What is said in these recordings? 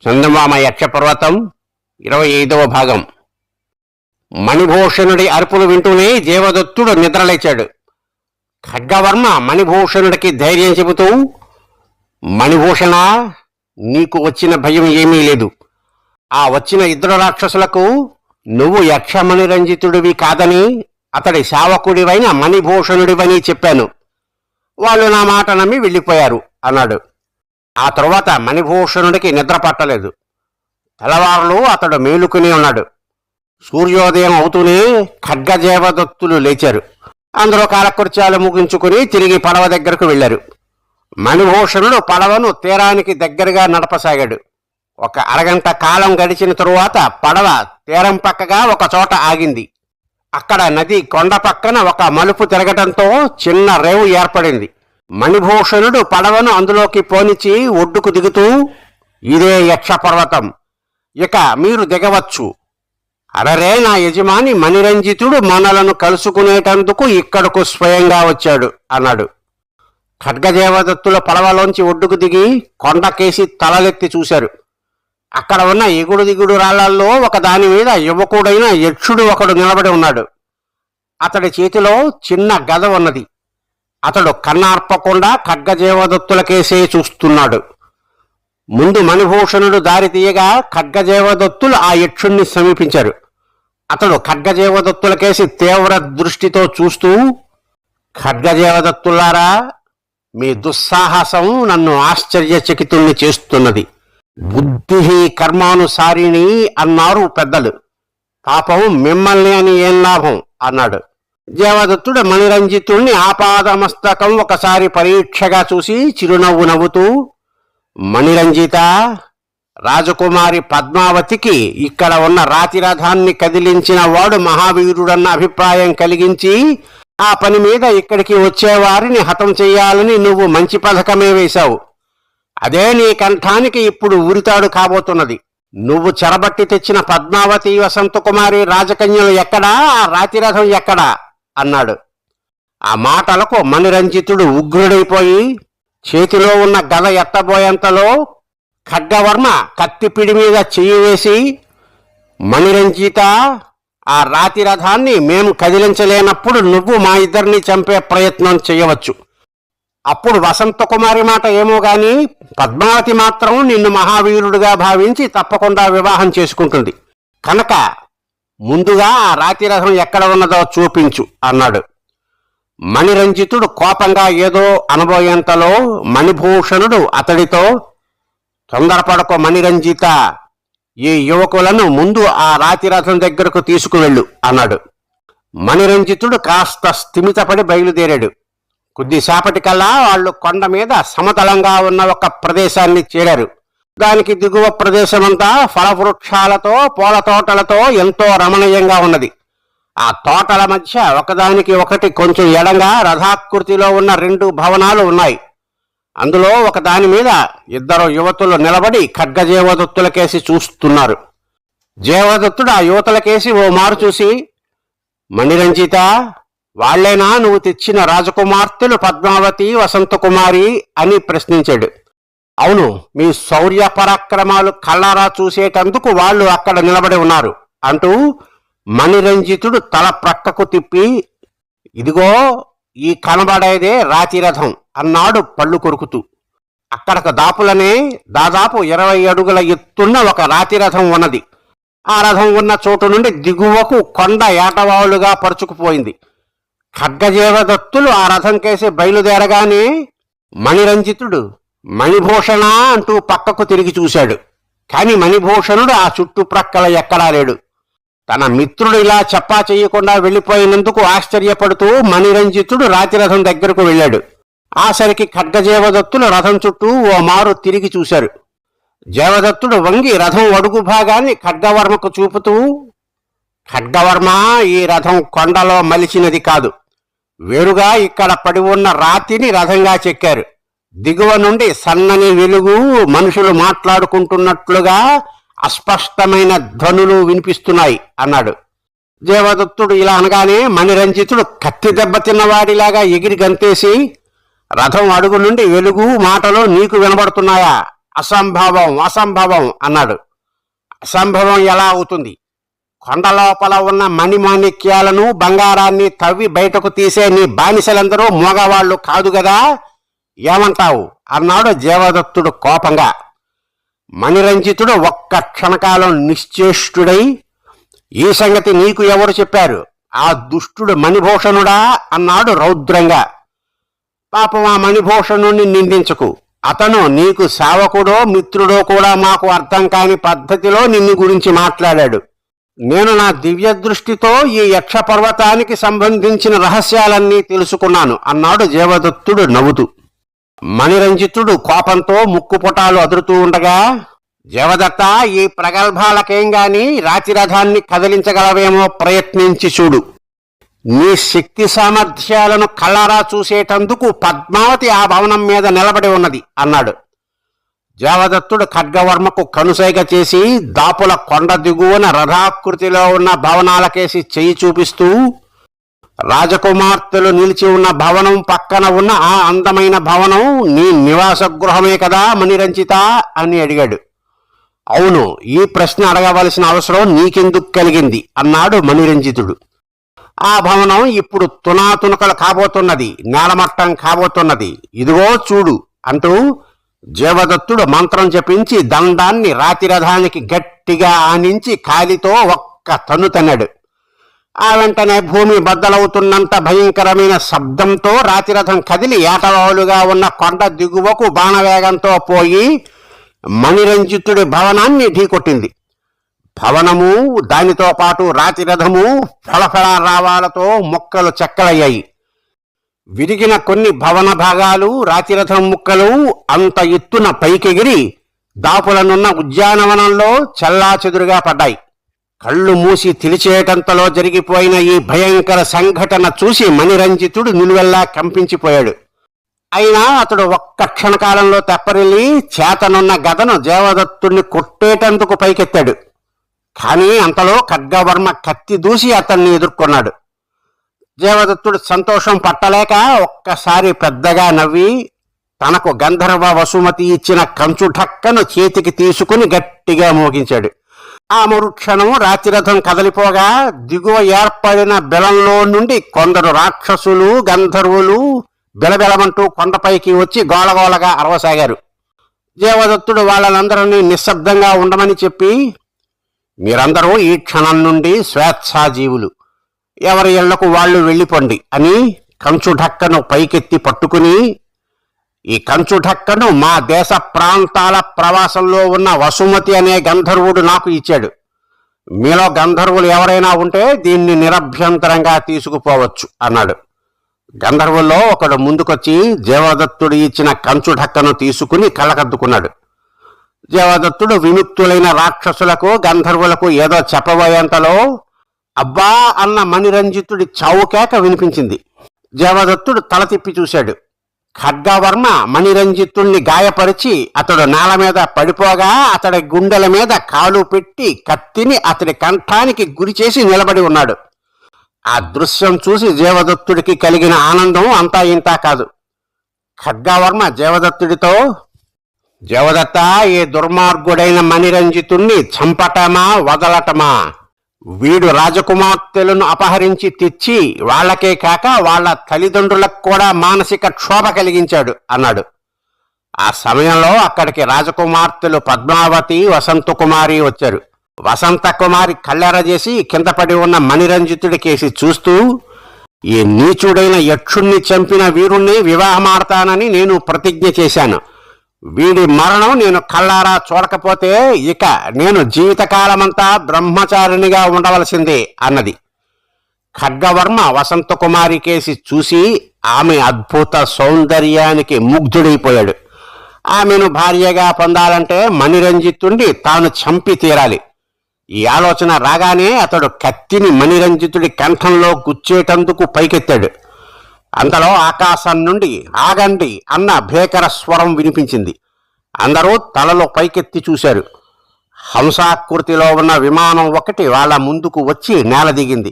చందమామ యక్షపర్వతం 25వ భాగం. మణిభూషణుడి అరుపులు వింటూనే దేవదత్తుడు నిద్రలేచాడు. ఖడ్గవర్మ మణిభూషణుడికి ధైర్యం చెబుతూ, మణిభూషణ, నీకు వచ్చిన భయం ఏమీ లేదు. ఆ వచ్చిన ఇద్దరు రాక్షసులకు నువ్వు యక్షమణిరంజితుడివి కాదని, అతడి సేవకుడివైన మణిభూషణుడివని చెప్పాను. వాళ్ళు నా మాట నమ్మి వెళ్ళిపోయారు అన్నాడు. ఆ తరువాత మణిభూషణుడికి నిద్ర పట్టలేదు. తెల్లవారులు అతడు మేలుకుని ఉన్నాడు. సూర్యోదయం అవుతూనే ఖడ్గదేవదత్తులు లేచారు. అందరూ కాలకృత్యాలు ముగించుకుని తిరిగి పడవ దగ్గరకు వెళ్లారు. మణిభూషణుడు పడవను తీరానికి దగ్గరగా నడపసాగాడు. ఒక అరగంట కాలం గడిచిన తరువాత పడవ తీరం పక్కగా ఒక చోట ఆగింది. అక్కడ నది కొండ పక్కన ఒక మలుపు తిరగటంతో చిన్న రేవు ఏర్పడింది. మణిభూషణుడు పడవను అందులోకి పోనిచి ఒడ్డుకు దిగుతూ, ఇదే యక్షపర్వతం, ఇక మీరు దిగవచ్చు. అరరే, నా యజమాని మణిరంజితుడు మనలను కలుసుకునేటందుకు ఇక్కడకు స్వయంగా వచ్చాడు అన్నాడు. ఖడ్గదేవదత్తుల పడవలోంచి ఒడ్డుకు దిగి కొండకేసి తలలెత్తి చూశారు. అక్కడ ఉన్న ఎగుడు దిగుడు రాళ్లల్లో ఒక దాని మీద యువకుడైన యక్షుడు ఒకడు నిలబడి ఉన్నాడు. అతడి చేతిలో చిన్న గద ఉన్నది. అతడు కన్నార్పకుండా ఖడ్గదేవదత్తులకేసే చూస్తున్నాడు. ముందు మణిభూషణుడు దారి తీయగా ఖడ్గదేవదత్తులు ఆ యక్షుణ్ణి సమీపించారు. అతడు ఖడ్గదేవదత్తులకేసి తీవ్ర దృష్టితో చూస్తూ, ఖడ్గదేవదత్తులారా, మీ దుస్సాహసం నన్ను ఆశ్చర్యచకితుణ్ణి చేస్తున్నది. బుద్ధి కర్మానుసారిణి అన్నారు పెద్దలు. పాపం మిమ్మల్ని అని ఏం లాభం అన్నాడు. దేవదత్తుడు మణిరంజితుణ్ణి ఆపాదమస్తకం ఒకసారి పరీక్షగా చూసి చిరునవ్వు నవ్వుతూ, మణిరంజిత, రాజకుమారి పద్మావతికి ఇక్కడ ఉన్న రాతిరథాన్ని కదిలించిన వాడు మహావీరుడన్న అభిప్రాయం కలిగించి ఆ పని మీద ఇక్కడికి వచ్చేవారిని హతం చెయ్యాలని నువ్వు మంచి పథకమే వేశావు. అదే నీ కంఠానికి ఇప్పుడు ఉరితాడు కాబోతున్నది. నువ్వు చెరబట్టి తెచ్చిన పద్మావతి, వసంతకుమారి రాజకన్యలు ఎక్కడా, ఆ రాతిరథం ఎక్కడా అన్నాడు. ఆ మాటలకు మణిరంజితుడు ఉగ్రుడైపోయి చేతిలో ఉన్న గద ఎత్తబోయేంతలో ఖడ్గవర్మ కత్తిపిడి మీద చెయ్యి వేసి, మణిరంజిత, ఆ రాతిరథాన్ని మేము కదిలించలేనప్పుడు నువ్వు మా ఇద్దరిని చంపే ప్రయత్నం చేయవచ్చు. అప్పుడు వసంతకుమారి మాట ఏమో గాని పద్మావతి మాత్రం నిన్ను మహావీరుడుగా భావించి తప్పకుండా వివాహం చేసుకుంటుంది. కనుక ముందుగా ఆ రాతిరథం ఎక్కడ ఉన్నదో చూపించు అన్నాడు. మణిరంజితుడు కోపంగా ఏదో అనబోయేంతలో మణిభూషణుడు అతడితో, తొందరపడకు మణిరంజిత, ఈ యువకులను ముందు ఆ రాతిరథం దగ్గరకు తీసుకువెళ్ళు అన్నాడు. మణిరంజితుడు కాస్త స్థిమితపడి బయలుదేరాడు. కొద్దిసేపటికల్లా వాళ్ళు కొండ మీద సమతలంగా ఉన్న ఒక ప్రదేశాన్ని చేరారు. దానికి దిగువ ప్రదేశమంతా ఫలవృక్షాలతో, పూల తోటలతో ఎంతో రమణీయంగా ఉన్నది. ఆ తోటల మధ్య ఒకదానికి ఒకటి కొంచెం ఎడంగా రథాకృతిలో ఉన్న 2 భవనాలు ఉన్నాయి. అందులో ఒక దాని మీద ఇద్దరు యువతులు నిలబడి ఖడ్గదేవదత్తులకేసి చూస్తున్నారు. దేవదత్తుడు ఆ యువతులకేసి ఓ మారు చూసి, మణిరంజిత, వాళ్లేనా నువ్వు తెచ్చిన రాజకుమార్తెలు పద్మావతి, వసంతకుమారి అని ప్రశ్నించాడు. అవును, మీ శౌర్య పరాక్రమాలు కళ్ళారా చూసేటందుకు వాళ్ళు అక్కడ నిలబడి ఉన్నారు అంటూ మణిరంజితుడు తల ప్రక్కకు తిప్పి, ఇదిగో ఈ కనబడేదే రాతిరథం అన్నాడు పళ్ళు కొరుకుతూ. అక్కడకు దాపులనే దాదాపు 20 అడుగుల ఎత్తున్న ఒక రాతిరథం ఉన్నది. ఆ రథం ఉన్న చోటు నుండి దిగువకు కొండ ఏటవాలుగా పరుచుకుపోయింది. ఖడ్గదేవదత్తులు ఆ రథం కేసి బయలుదేరగానే మణిరంజితుడు మణిభూషణ అంటూ పక్కకు తిరిగి చూశాడు. కాని మణిభూషణుడు ఆ చుట్టుప్రక్కల ఎక్కడా లేడు. తన మిత్రుడు ఇలా చెప్పా చెయ్యకుండా వెళ్లిపోయినందుకు ఆశ్చర్యపడుతూ మణిరంజితుడు రాతిరథం దగ్గరకు వెళ్ళాడు. ఆసరికి ఖడ్గదేవదత్తులు రథం చుట్టూ ఓ మారు తిరిగి చూశారు. దేవదత్తుడు వంగి రథం అడుగు భాగాన్ని ఖడ్గవర్మకు చూపుతూ, ఖడ్గవర్మ, ఈ రథం కొండలో మలిచినది కాదు. వేరుగా ఇక్కడ పడి ఉన్న రాతిని రథంగా చెక్కారు. దిగువ నుండి సన్నని వెలుగు, మనుషులు మాట్లాడుకుంటున్నట్లుగా అస్పష్టమైన ధ్వనులు వినిపిస్తున్నాయి అన్నాడు. దేవదత్తుడు ఇలా అనగానే మణిరంజితుడు కత్తి దెబ్బతిన్నవాడిలాగా ఎగిరి గంతేసి, రథం అడుగు నుండి వెలుగు, మాటలు నీకు వినబడుతున్నాయా అసంభవం అసంభవం అన్నాడు. అసంభవం ఎలా అవుతుంది? కొండ లోపల ఉన్న మణిమాణిక్యాలను బంగారాన్ని తవ్వి బయటకు తీసే నీ బానిసలందరూ మోగవాళ్లు కాదు గదా, ఏమంటావు అన్నాడు దేవదత్తుడు కోపంగా. మణిరంజితుడు ఒక్క క్షణకాలం నిశ్చేష్టుడై, ఈ సంగతి నీకు ఎవరు చెప్పారు? ఆ దుష్టుడు మణిభూషణుడా అన్నాడు రౌద్రంగా. పాపం ఆ మణిభూషణుణ్ణి నిందించకు. అతను నీకు సేవకుడో మిత్రుడో కూడా మాకు అర్థం కాని పద్ధతిలో నిన్ను గురించి మాట్లాడాడు. నేను నా దివ్య దృష్టితో ఈ యక్ష పర్వతానికి సంబంధించిన రహస్యాలన్నీ తెలుసుకున్నాను అన్నాడు దేవదత్తుడు నవ్వుతూ. మణిరంజితుడు కోపంతో ముక్కుపుటాలు అదురుతూ ఉండగా, దేవదత్త, ఈ ప్రగల్భాలకేం గాని రాతిరథాన్ని కదిలించగలవేమో ప్రయత్నించి చూడు. నీ శక్తి సామర్థ్యాలను కళ్ళారా చూసేటందుకు పద్మావతి ఆ భవనం మీద నిలబడి ఉన్నది అన్నాడు. దేవదత్తుడు ఖడ్గవర్మకు కనుసైగ చేసి దాపుల కొండ దిగువన రథాకృతిలో ఉన్న భవనాలకేసి చెయ్యి చూపిస్తూ, రాజకుమార్తెలు నిలిచి ఉన్న భవనం పక్కన ఉన్న ఆ అందమైన భవనం నీ నివాస గృహమే కదా మణిరంజిత అని అడిగాడు. అవును, ఈ ప్రశ్న అడగవలసిన అవసరం నీకెందుకు కలిగింది అన్నాడు మణిరంజితుడు. ఆ భవనం ఇప్పుడు తునాతునకలు కాబోతున్నది, నేలమట్టం కాబోతున్నది, ఇదిగో చూడు అంటూ దేవదత్తుడు మంత్రం జపించి దండాన్ని రాతిరథానికి గట్టిగా ఆనించి కాలితో ఒక్క తన్ను తన్నాడు. ఆ వెంటనే భూమి బద్దలవుతున్నంత భయంకరమైన శబ్దంతో రాతిరథం కదిలి ఏటవాలుగా ఉన్న కొండ దిగువకు బాణవేగంతో పోయి మణిరంజితుడి భవనాన్ని ఢీకొట్టింది. భవనము, దానితో పాటు రాతిరథము ఫళఫళ రావాలతో మొక్కలు చెక్కలయ్యాయి. విరిగిన కొన్ని భవన భాగాలు, రాతిరథం ముక్కలు అంత ఎత్తున పైకెగిరి దాపులనున్న ఉద్యానవనంలో చెల్లాచెదురుగా పడ్డాయి. కళ్ళు మూసి తెలిచేటంతలో జరిగిపోయిన ఈ భయంకర సంఘటన చూసి మణిరంజితుడు నిలువెల్లా కంపించిపోయాడు. అయినా అతడు ఒక్క క్షణకాలంలో తెప్పరిల్లి చేతనున్న గదను దేవదత్తుణ్ణి కొట్టేటందుకు పైకెత్తాడు. కానీ అంతలో ఖడ్గవర్మ కత్తి దూసి అతన్ని ఎదుర్కొన్నాడు. దేవదత్తుడు సంతోషం పట్టలేక ఒక్కసారి పెద్దగా నవ్వి తనకు గంధర్వ వసుమతి ఇచ్చిన కంచు ఢక్కను చేతికి తీసుకుని గట్టిగా మోగించాడు. ఆ మరుక్షణం రాతిరథం కదలిపోగా దిగువ ఏర్పడిన బెలంలో నుండి కొందరు రాక్షసులు, గంధర్వులు బెలబెలమంటూ కొండపైకి వచ్చి గోలగోలగా అరవసాగారు. దేవదత్తుడు వాళ్ళనందరినీ నిశ్శబ్దంగా ఉండమని చెప్పి, మీరందరూ ఈ క్షణం నుండి స్వేచ్ఛాజీవులు, ఎవరి ఇళ్లకు వాళ్ళు వెళ్ళిపోండి అని కంచు ఢక్కను పైకెత్తి పట్టుకుని, ఈ కంచు ఢక్కను మా దేశ ప్రాంతాల ప్రవాసంలో ఉన్న వసుమతి అనే గంధర్వుడు నాకు ఇచ్చాడు. మీలో గంధర్వులు ఎవరైనా ఉంటే దీన్ని నిరభ్యంతరంగా తీసుకుపోవచ్చు అన్నాడు. గంధర్వుల్లో ఒకడు ముందుకొచ్చి దేవదత్తుడు ఇచ్చిన కంచు ఢక్కను తీసుకుని కళ్ళకద్దుకున్నాడు. దేవదత్తుడు విముక్తులైన రాక్షసులకు, గంధర్వులకు ఏదో చెప్పబోయేంతలో అబ్బా అన్న మణిరంజితుడి చావుకేక వినిపించింది. దేవదత్తుడు తల తిప్పి చూశాడు. ఖడ్గవర్మ మణిరంజితుణ్ణి గాయపరిచి అతడు నేల మీద పడిపోగా అతడి గుండెల మీద కాలు పెట్టి కత్తిని అతడి కంఠానికి గురిచేసి నిలబడి ఉన్నాడు. ఆ దృశ్యం చూసి దేవదత్తుడికి కలిగిన ఆనందం అంతా ఇంతా కాదు. ఖడ్గవర్మ దేవదత్తుడితో, దేవదత్త, ఈ దుర్మార్గుడైన మణిరంజితుణ్ణి చంపటమా వదలటమా? వీడు రాజకుమార్తెలను అపహరించి తెచ్చి వాళ్లకే కాక వాళ్ల తల్లిదండ్రులకు కూడా మానసిక క్షోభ కలిగించాడు అన్నాడు. ఆ సమయంలో అక్కడికి రాజకుమార్తెలు పద్మావతి, వసంతకుమారి వచ్చారు. వసంతకుమారి కళ్ళెర చేసి కింద పడి ఉన్న మణిరంజితుడి కేసి చూస్తూ, ఈ నీచుడైన యక్షుణ్ణి చంపిన వీరుణ్ణి వివాహమాడతానని నేను ప్రతిజ్ఞ చేశాను. వీడి మరణం నేను కళ్ళారా చూడకపోతే ఇక నేను జీవితకాలమంతా బ్రహ్మచారిణిగా ఉండవలసిందే అన్నది. ఖడ్గవర్మ వసంతకుమారి కేసి చూసి ఆమె అద్భుత సౌందర్యానికి ముగ్ధుడైపోయాడు. ఆమెను భార్యగా పొందాలంటే మణిరంజితుణ్ణి తాను చంపి తీరాలి. ఈ ఆలోచన రాగానే అతడు కత్తిని మణిరంజితుడి కంఠంలో గుచ్చేటందుకు పైకెత్తాడు. అంతలో ఆకాశం నుండి ఆగండి అన్న భీకర స్వరం వినిపించింది. అందరూ తలలో పైకెత్తి చూశారు. హంసాకృతిలో ఉన్న విమానం ఒకటి వాళ్ళ ముందుకు వచ్చి నేల దిగింది.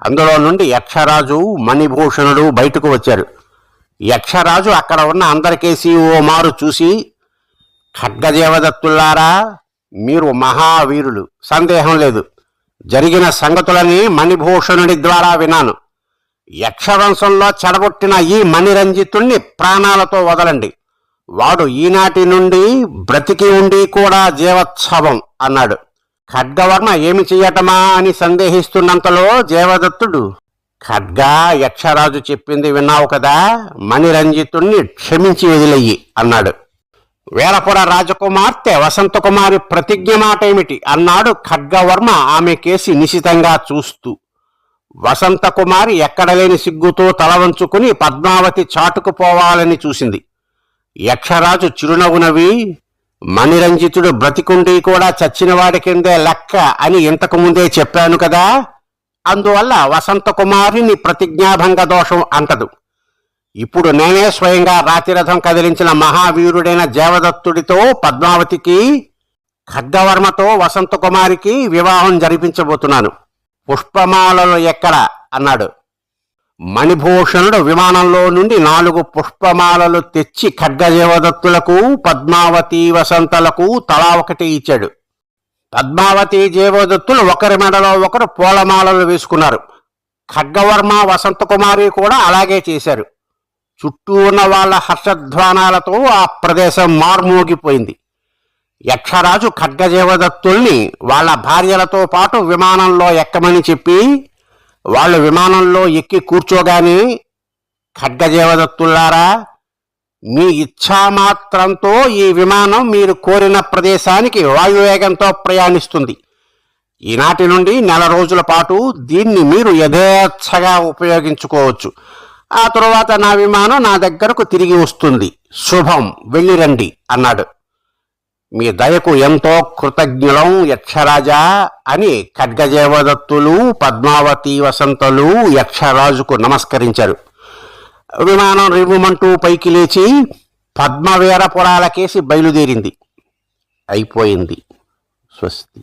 అందులో నుండి యక్షరాజు, మణిభూషణుడు బయటకు వచ్చారు. యక్షరాజు అక్కడ ఉన్న అందరికేసి ఓ మారు చూసి, ఖడ్గదేవదత్తులారా, మీరు మహావీరులు, సందేహం లేదు. జరిగిన సంగతులని మణిభూషణుడి ద్వారా విన్నాను. యక్షవంశంలో చెడగొట్టిన ఈ మణిరంజితుణ్ణి ప్రాణాలతో వదలండి. వాడు ఈనాటి నుండి బ్రతికి ఉండి కూడా జీవోత్సవం అన్నాడు. ఖడ్గవర్మ ఏమి చెయ్యటమా అని సందేహిస్తున్నంతలో దేవదత్తుడు, ఖడ్గా, యక్షరాజు చెప్పింది విన్నావు కదా, మణిరంజితుణ్ణి క్షమించి వదిలెయ్యి అన్నాడు. వీరపుర రాజకుమార్తె వసంతకుమారి ప్రతిజ్ఞ మాట ఏమిటి అన్నాడు ఖడ్గవర్మ ఆమె కేసి నిశితంగా చూస్తూ. వసంతకుమారి ఎక్కడలేని సిగ్గుతో తల వంచుకుని పద్మావతి చాటుకుపోవాలని చూసింది. యక్షరాజు చిరునవ్వు నవ్వి, మణిరంజితుడు బ్రతికుండి కూడా చచ్చినవాడి కిందే లెక్క అని ఇంతకు ముందే చెప్పాను కదా, అందువల్ల వసంతకుమారిని ప్రతిజ్ఞాభంగ దోషం అంటదు. ఇప్పుడు నేనే స్వయంగా రాతిరథం కదిలించిన మహావీరుడైన దేవదత్తుడితో పద్మావతికి, ఖడ్గవర్మతో వసంతకుమారికి వివాహం జరిపించబోతున్నాను. పుష్పమాలలు ఎక్కడ అన్నాడు. మణిభూషణుడు విమానంలో నుండి 4 పుష్పమాలలు తెచ్చి ఖడ్గదేవదత్తులకు, పద్మావతి, వసంతలకు తలా ఒకటి ఇచ్చాడు. పద్మావతి, దేవదత్తులు ఒకరి మెడలో ఒకరు పూలమాలలు వేసుకున్నారు. ఖడ్గవర్మ, వసంతకుమారి కూడా అలాగే చేశారు. చుట్టూ ఉన్న వాళ్ళ హర్షధ్వానాలతో ఆ ప్రదేశం మార్మోగిపోయింది. యక్షరాజు ఖడ్గదేవదత్తుల్ని వాళ్ళ భార్యలతో పాటు విమానంలో ఎక్కమని చెప్పి, వాళ్ళు విమానంలో ఎక్కి కూర్చోగానే, ఖడ్గదేవదత్తులారా, మీ ఇచ్ఛామాత్రంతో ఈ విమానం మీరు కోరిన ప్రదేశానికి వాయువేగంతో ప్రయాణిస్తుంది. ఈనాటి నుండి 1 రోజుల పాటు దీన్ని మీరు యథేచ్ఛగా ఉపయోగించుకోవచ్చు. ఆ తరువాత నా విమానం నా దగ్గరకు తిరిగి వస్తుంది. శుభం, వెళ్ళిరండి అన్నాడు. మీ దయకు ఎంతో కృతజ్ఞులం యక్షరాజా అని ఖడ్గదేవదత్తులు, పద్మావతి, వసంతలు యక్షరాజుకు నమస్కరించారు. విమానం రివ్వుమంటూ పైకి లేచి పద్మవీరపురాలకేసి బయలుదేరింది. అయిపోయింది. స్వస్తి.